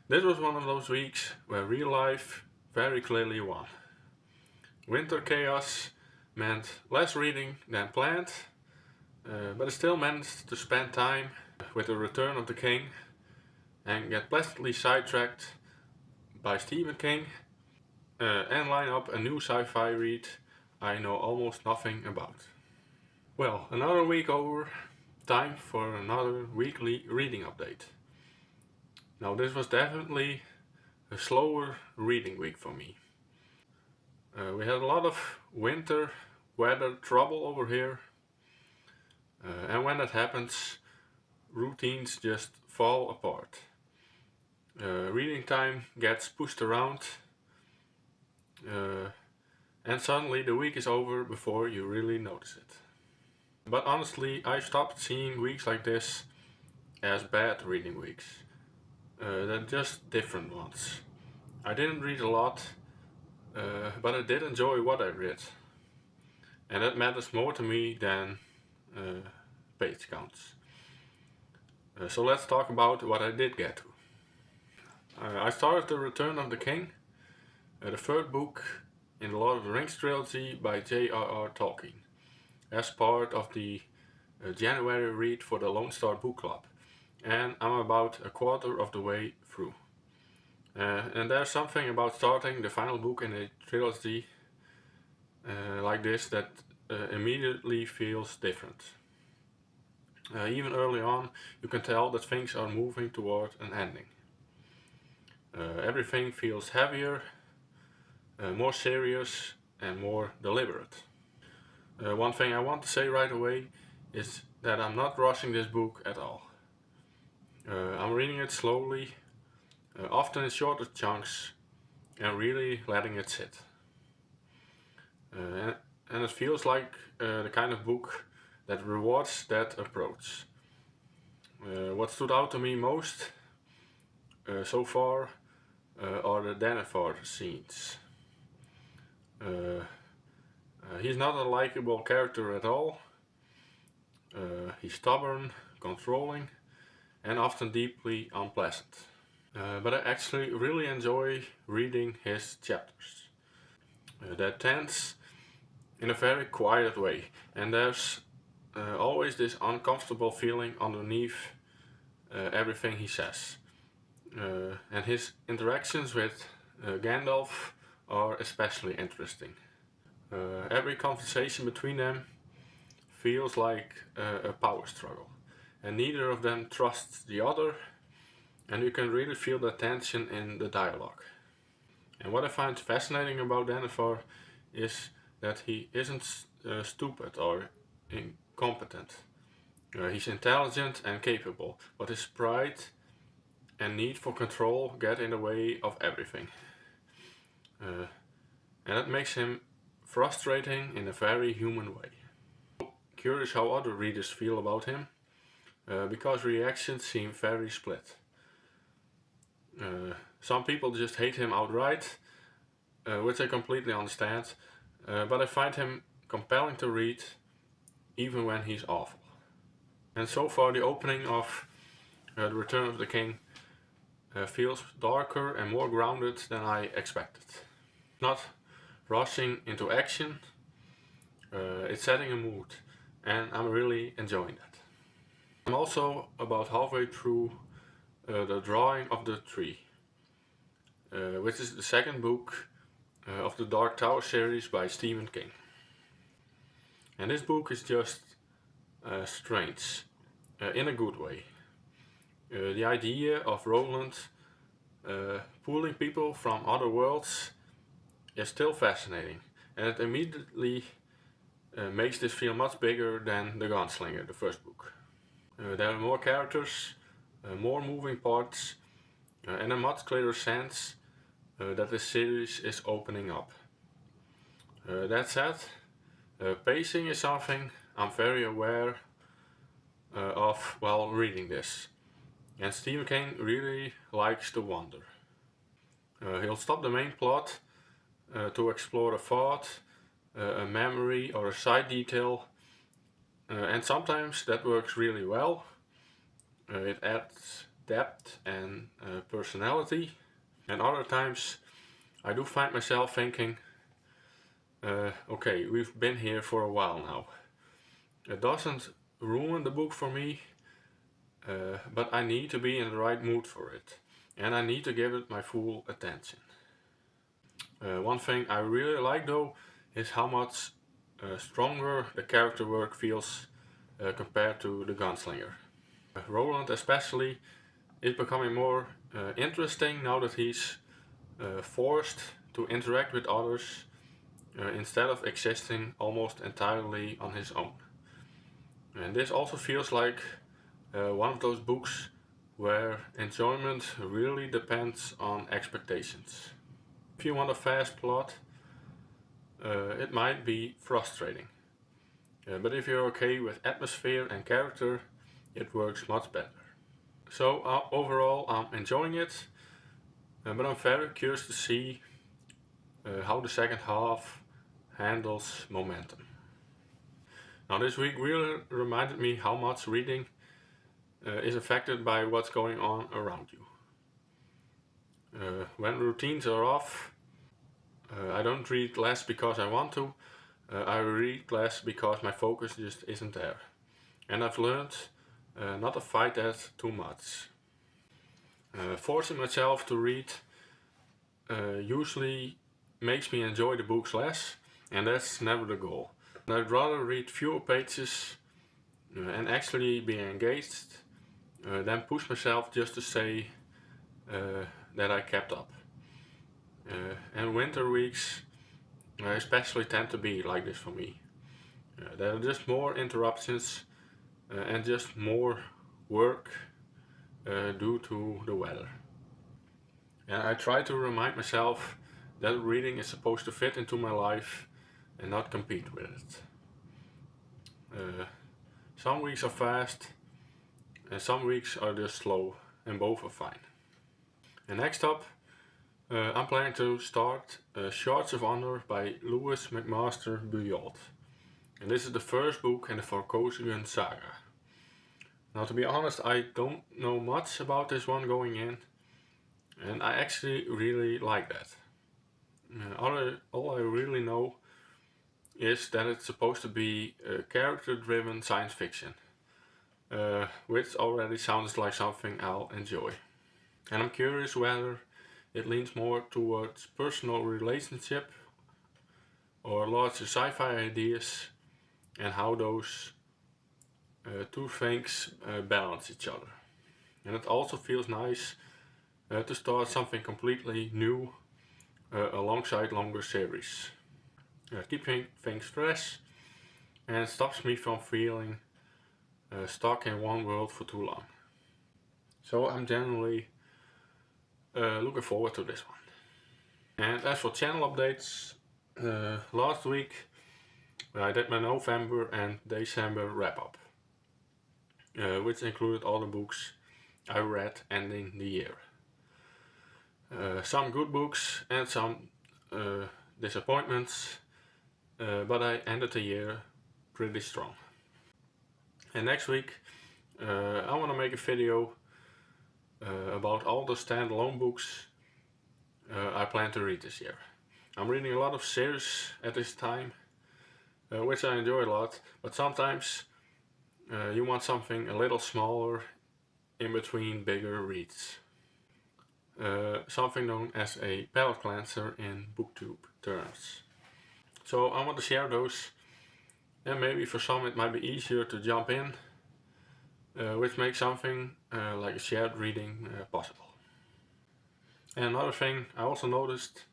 This was one of those weeks where real life very clearly won. Winter chaos meant less reading than planned, but I still managed to spend time with The Return of the King and get pleasantly sidetracked by Stephen King and line up a new sci-fi read I know almost nothing about. Well, another week over, time for another weekly reading update. Now this was definitely a slower reading week for me. We had a lot of winter weather trouble over here, and when that happens, routines just fall apart. Reading time gets pushed around, and suddenly the week is over before you really notice it. But honestly, I stopped seeing weeks like this as bad reading weeks. They're just different ones. I didn't read a lot, but I did enjoy what I read. And that matters more to me than page counts. So let's talk about what I did get to. I started The Return of the King, the third book in the Lord of the Rings trilogy by J.R.R. Tolkien, as part of the January read for the Lone Star Book Club, and I'm about a quarter of the way through. And there's something about starting the final book in a trilogy like this that immediately feels different. Even early on, you can tell that things are moving toward an ending. Everything feels heavier, more serious, and more deliberate. One thing I want to say right away is that I'm not rushing this book at all. I'm reading it slowly, often in shorter chunks, and really letting it sit. And it feels like the kind of book that rewards that approach. What stood out to me most so far are the Denethor scenes. He's not a likable character at all. He's stubborn, controlling, and often deeply unpleasant. But I actually really enjoy reading his chapters. They're tense in a very quiet way, and there's always this uncomfortable feeling underneath everything he says. And his interactions with Gandalf are especially interesting. Every conversation between them feels like a power struggle, and neither of them trusts the other, and you can really feel the tension in the dialogue. And what I find fascinating about Denethor is that he isn't stupid or incompetent. He's intelligent and capable, but his pride and need for control get in the way of everything. And that makes him frustrating in a very human way. Curious how other readers feel about him, because reactions seem very split. Some people just hate him outright, which I completely understand, but I find him compelling to read even when he's awful. And so far the opening of The Return of the King feels darker and more grounded than I expected. Not rushing into action, it's setting a mood, and I'm really enjoying that. I'm also about halfway through The Drawing of the Tree, which is the second book of the Dark Tower series by Stephen King. And this book is just strange, in a good way. The idea of Roland pulling people from other worlds is still fascinating, and it immediately makes this feel much bigger than The Gunslinger, the first book. There are more characters, more moving parts, and a much clearer sense that this series is opening up. That said, pacing is something I'm very aware of while reading this, and Stephen King really likes to wander. He'll stop the main plot to explore a thought, a memory, or a side detail, and sometimes that works really well. It adds depth and personality, and other times I do find myself thinking, okay, we've been here for a while now. It doesn't ruin the book for me, but I need to be in the right mood for it, and I need to give it my full attention. One thing I really like though is how much stronger the character work feels compared to the gunslinger. Roland especially is becoming more interesting now that he's forced to interact with others instead of existing almost entirely on his own. And this also feels like one of those books where enjoyment really depends on expectations. If you want a fast plot, it might be frustrating. But if you're okay with atmosphere and character, it works much better. So overall, I'm enjoying it, but I'm very curious to see how the second half handles momentum. Now this week really reminded me how much reading is affected by what's going on around you. When routines are off, I don't read less because I want to, I read less because my focus just isn't there. And I've learned not to fight that too much. Forcing myself to read usually makes me enjoy the books less, and that's never the goal. I'd rather read fewer pages and actually be engaged than push myself just to say that I kept up. And winter weeks especially tend to be like this for me. There are just more interruptions and just more work due to the weather. And I try to remind myself that reading is supposed to fit into my life and not compete with it. Some weeks are fast and some weeks are just slow, and both are fine. And next up, I'm planning to start Shards of Honour by Lewis McMaster Bujold. And this is the first book in the Farkosigan saga. Now to be honest, I don't know much about this one going in, and I actually really like that. All I really know is that it's supposed to be character-driven science fiction, which already sounds like something I'll enjoy. And I'm curious whether it leans more towards personal relationship or larger sci-fi ideas, and how those two things balance each other. And it also feels nice to start something completely new alongside longer series. Keeping things fresh, and it stops me from feeling stuck in one world for too long. So I'm generally looking forward to this one. And as for channel updates, last week I did my November and December wrap up, which included all the books I read ending the year. Some good books and some disappointments, but I ended the year pretty strong. And next week I want to make a video about all the standalone books I plan to read this year. I'm reading a lot of series at this time, which I enjoy a lot, but sometimes you want something a little smaller in between bigger reads. Something known as a palate cleanser in booktube terms. So I want to share those, and maybe for some it might be easier to jump in, which makes something like a shared reading possible. And another thing I also noticed,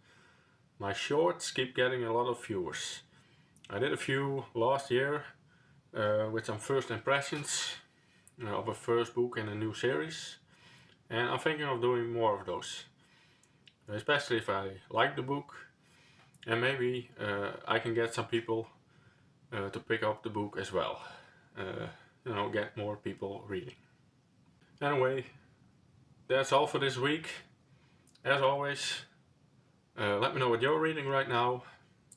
my shorts keep getting a lot of viewers. I did a few last year with some first impressions of a first book in a new series, and I'm thinking of doing more of those, especially if I like the book, and maybe I can get some people to pick up the book as well. Get more people reading. Anyway, that's all for this week. As always, let me know what you're reading right now,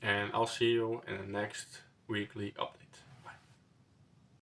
and I'll see you in the next weekly update.